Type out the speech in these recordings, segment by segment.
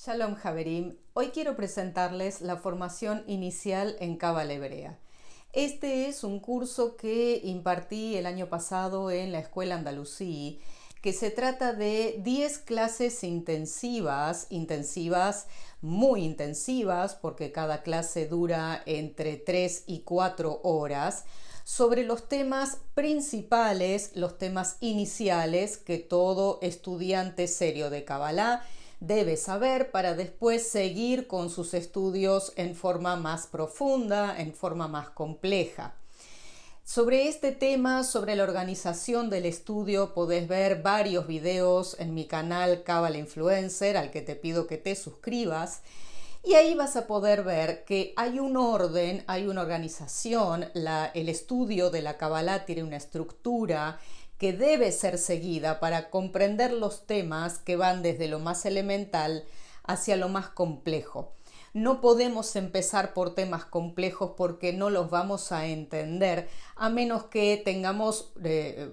Shalom Haverim, hoy quiero presentarles la formación inicial en Cábala Hebrea. Este es un curso que impartí el año pasado en la Escuela Andalusí, que se trata de 10 clases intensivas, muy intensivas, porque cada clase dura entre 3 y 4 horas, sobre los temas principales, los temas iniciales que todo estudiante serio de Kabbalah debe saber para después seguir con sus estudios en forma más profunda, en forma más compleja. Sobre este tema, sobre la organización del estudio, podés ver varios videos en mi canal Kabbalah Influencer, al que te pido que te suscribas. Y ahí vas a poder ver que hay un orden, hay una organización, el estudio de la Kabbalah tiene una estructura que debe ser seguida para comprender los temas que van desde lo más elemental hacia lo más complejo. No podemos empezar por temas complejos porque no los vamos a entender a menos que tengamos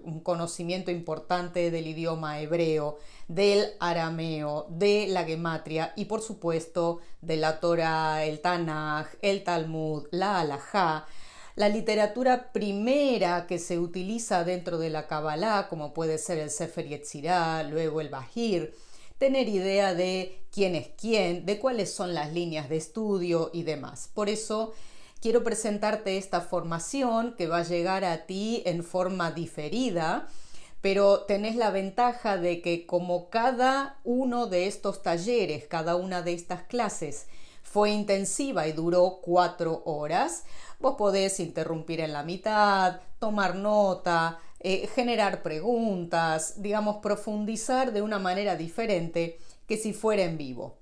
un conocimiento importante del idioma hebreo, del arameo, de la gematria y por supuesto de la Torah, el Tanaj, el Talmud, la Halajá. La literatura primera que se utiliza dentro de la Kabbalah, como puede ser el Sefer Yetzirah, luego el Bahir, tener idea de quién es quién, de cuáles son las líneas de estudio y demás. Por eso quiero presentarte esta formación que va a llegar a ti en forma diferida, pero tenés la ventaja de que como cada uno de estos talleres, cada una de estas clases fue intensiva y duró 4 horas, vos podés interrumpir en la mitad, tomar nota, generar preguntas, digamos, profundizar de una manera diferente que si fuera en vivo.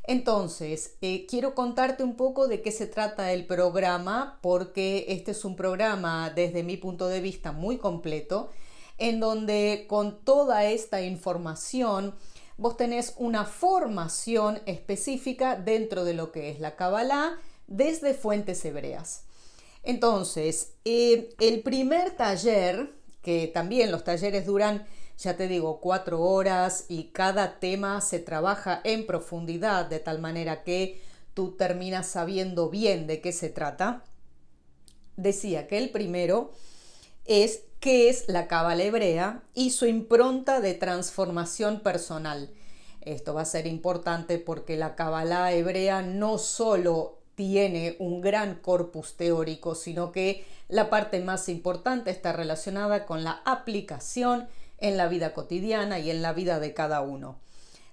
Entonces, quiero contarte un poco de qué se trata el programa, porque este es un programa, desde mi punto de vista, muy completo, en donde con toda esta información vos tenés una formación específica dentro de lo que es la Kabbalah desde fuentes hebreas. Entonces, el primer taller, que también los talleres duran, ya te digo, 4 horas y cada tema se trabaja en profundidad de tal manera que tú terminas sabiendo bien de qué se trata. Decía que el primero es qué es la Cábala hebrea y su impronta de transformación personal. Esto va a ser importante porque la Cábala hebrea no solo tiene un gran corpus teórico, sino que la parte más importante está relacionada con la aplicación en la vida cotidiana y en la vida de cada uno.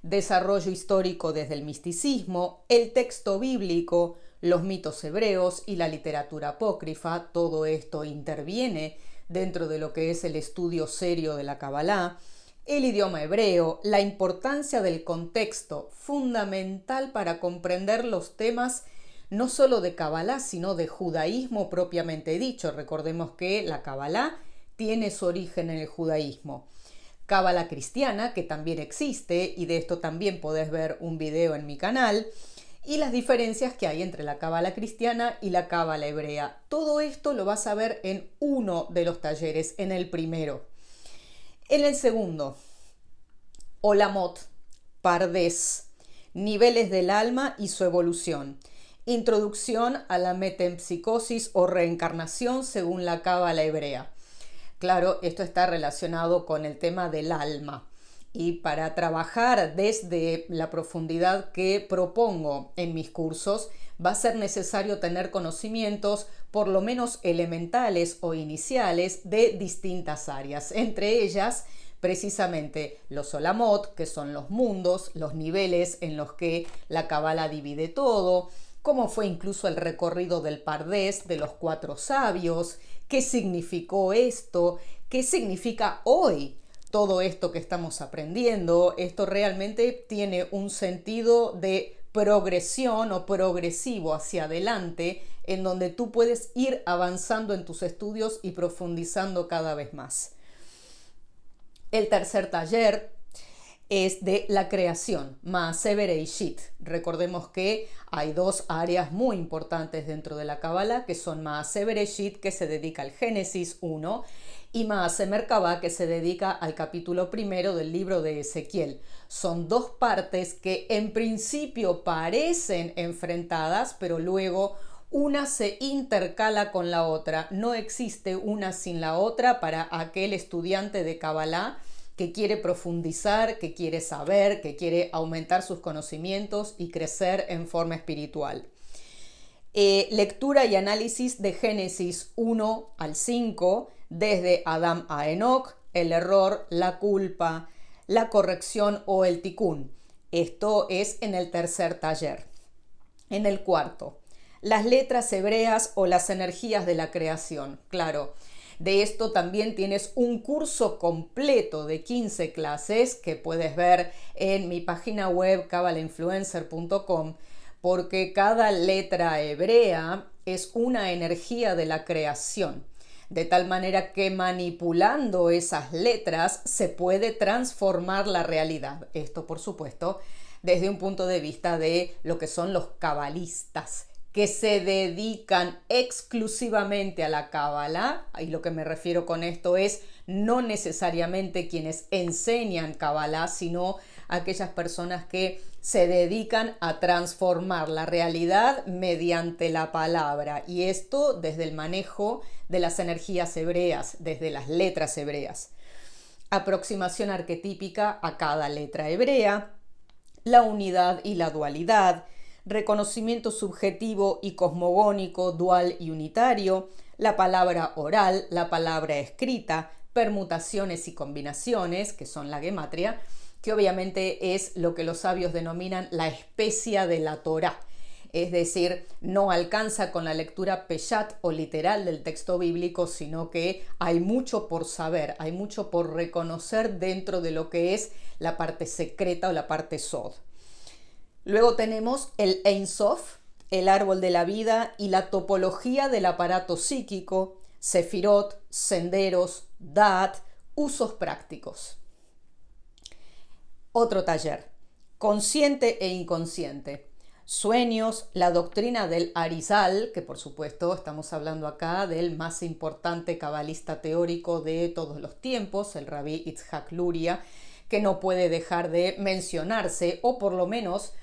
Desarrollo histórico desde el misticismo, el texto bíblico, los mitos hebreos y la literatura apócrifa, todo esto interviene dentro de lo que es el estudio serio de la Kabbalah, el idioma hebreo, la importancia del contexto, fundamental para comprender los temas no solo de Kabbalah, sino de judaísmo propiamente dicho. Recordemos que la Kabbalah tiene su origen en el judaísmo. Cábala cristiana, que también existe, y de esto también podés ver un video en mi canal, y las diferencias que hay entre la Cábala cristiana y la Cábala hebrea. Todo esto lo vas a ver en uno de los talleres, en el primero. En el segundo, Olamot, Pardes, niveles del alma y su evolución. Introducción a la metempsicosis o reencarnación según la Cábala hebrea. Claro, esto está relacionado con el tema del alma. Y para trabajar desde la profundidad que propongo en mis cursos, va a ser necesario tener conocimientos por lo menos elementales o iniciales de distintas áreas, entre ellas precisamente los Olamot, que son los mundos, los niveles en los que la Kabbalah divide todo, cómo fue incluso el recorrido del Pardés de los 4 sabios, qué significó esto, qué significa hoy todo esto que estamos aprendiendo. Esto realmente tiene un sentido de progresión o progresivo hacia adelante, en donde tú puedes ir avanzando en tus estudios y profundizando cada vez más. El tercer taller es de la creación, Maaseh Bereishit. Recordemos que hay 2 áreas muy importantes dentro de la Kabbalah, que son Maaseh Bereishit, que se dedica al Génesis 1, y Maaseh Merkabah, que se dedica al capítulo primero del libro de Ezequiel. Son dos partes que en principio parecen enfrentadas, pero luego una se intercala con la otra. No existe una sin la otra para aquel estudiante de Kabbalah que quiere profundizar, que quiere saber, que quiere aumentar sus conocimientos y crecer en forma espiritual. Lectura y análisis de Génesis 1 al 5, desde Adán a Enoc, el error, la culpa, la corrección o el tikún. Esto es en el tercer taller. En el cuarto, las letras hebreas o las energías de la creación. Claro, de esto también tienes un curso completo de 15 clases que puedes ver en mi página web kabbalahinfluencer.com, porque cada letra hebrea es una energía de la creación, de tal manera que manipulando esas letras se puede transformar la realidad. Esto, por supuesto, desde un punto de vista de lo que son los cabalistas, que se dedican exclusivamente a la Kabbalah, y lo que me refiero con esto es no necesariamente quienes enseñan Kabbalah, sino aquellas personas que se dedican a transformar la realidad mediante la palabra, y esto desde el manejo de las energías hebreas, desde las letras hebreas. Aproximación arquetípica a cada letra hebrea, la unidad y la dualidad, reconocimiento subjetivo y cosmogónico, dual y unitario, la palabra oral, la palabra escrita, permutaciones y combinaciones, que son la gematria, que obviamente es lo que los sabios denominan la especia de la Torá. Es decir, no alcanza con la lectura peshat o literal del texto bíblico, sino que hay mucho por saber, hay mucho por reconocer dentro de lo que es la parte secreta o la parte sod. Luego tenemos el Ein Sof, el árbol de la vida y la topología del aparato psíquico, sefirot, senderos, Da'at, usos prácticos. Otro taller, consciente e inconsciente, sueños, la doctrina del Arizal, que por supuesto estamos hablando acá del más importante cabalista teórico de todos los tiempos, el Rabí Itzhak Luria, que no puede dejar de mencionarse, o por lo menos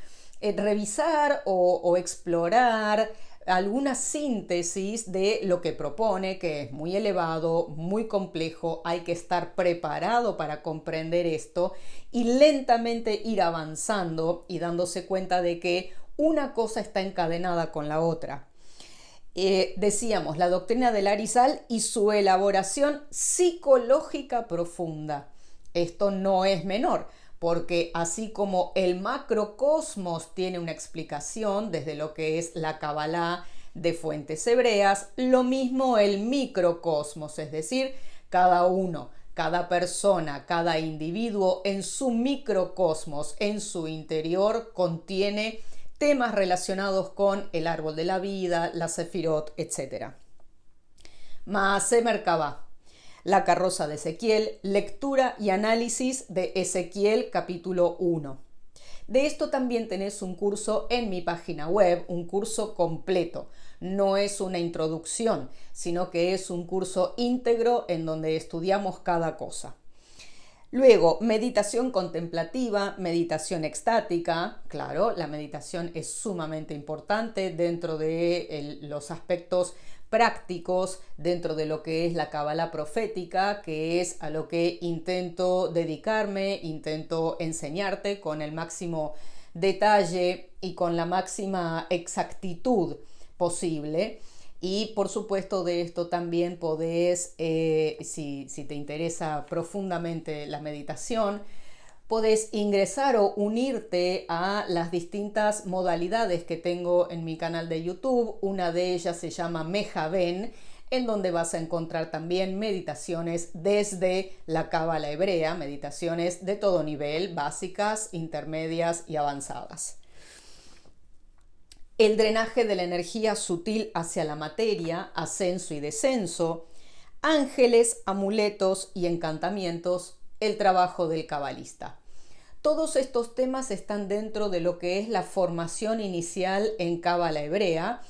revisar o explorar alguna síntesis de lo que propone, que es muy elevado, muy complejo, hay que estar preparado para comprender esto y lentamente ir avanzando y dándose cuenta de que una cosa está encadenada con la otra. Decíamos, la doctrina del Arizal y su elaboración psicológica profunda. Esto no es menor, porque así como el macrocosmos tiene una explicación desde lo que es la Kabbalah de fuentes hebreas, lo mismo el microcosmos, es decir, cada uno, cada persona, cada individuo en su microcosmos, en su interior, contiene temas relacionados con el árbol de la vida, la sefirot, etc. Maaseh Merkabah, la carroza de Ezequiel, lectura y análisis de Ezequiel capítulo 1. De esto también tenés un curso en mi página web, un curso completo. No es una introducción, sino que es un curso íntegro en donde estudiamos cada cosa. Luego, meditación contemplativa, meditación extática. Claro, la meditación es sumamente importante dentro de los aspectos prácticos, dentro de lo que es la Kabbalah profética, que es a lo que intento dedicarme, intento enseñarte con el máximo detalle y con la máxima exactitud posible. Y por supuesto de esto también podés, si te interesa profundamente la meditación, podés ingresar o unirte a las distintas modalidades que tengo en mi canal de YouTube. Una de ellas se llama Mejaven, en donde vas a encontrar también meditaciones desde la Cábala hebrea, meditaciones de todo nivel, básicas, intermedias y avanzadas. El drenaje de la energía sutil hacia la materia, ascenso y descenso, ángeles, amuletos y encantamientos, el trabajo del cabalista. Todos estos temas están dentro de lo que es la formación inicial en Cábala hebrea,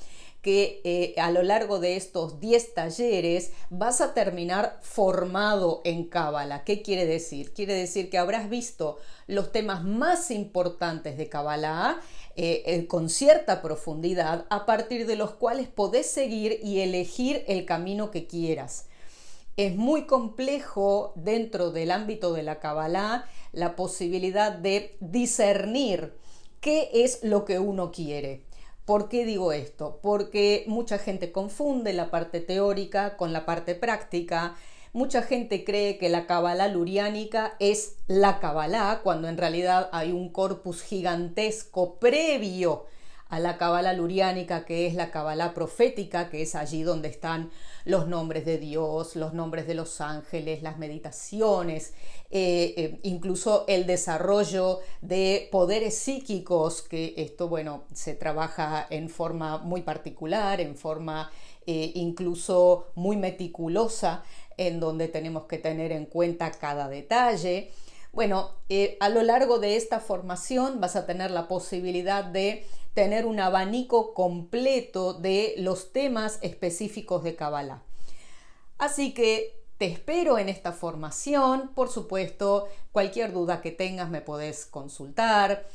que a lo largo de estos 10 talleres vas a terminar formado en Cábala. ¿Qué quiere decir? Quiere decir que habrás visto los temas más importantes de Kabbalah con cierta profundidad, a partir de los cuales podés seguir y elegir el camino que quieras. Es muy complejo dentro del ámbito de la Kabbalah la posibilidad de discernir qué es lo que uno quiere. ¿Por qué digo esto? Porque mucha gente confunde la parte teórica con la parte práctica. Mucha gente cree que la Kabbalah luriánica es la Kabbalah, cuando en realidad hay un corpus gigantesco previo a la Kabbalah luriánica, que es la Kabbalah profética, que es allí donde están los nombres de Dios, los nombres de los ángeles, las meditaciones, incluso el desarrollo de poderes psíquicos, que esto, bueno, se trabaja en forma muy particular, en forma incluso muy meticulosa, en donde tenemos que tener en cuenta cada detalle. Bueno, a lo largo de esta formación vas a tener la posibilidad de tener un abanico completo de los temas específicos de Kabbalah. Así que te espero en esta formación. Por supuesto, cualquier duda que tengas me podés consultar.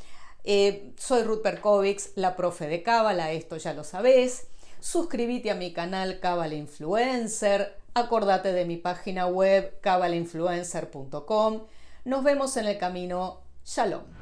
Soy Ruth Perkovics, la profe de Kabbalah, esto ya lo sabés. Suscríbete a mi canal Kabbalah Influencer. Acordate de mi página web kabbalahinfluencer.com. Nos vemos en el camino. Shalom.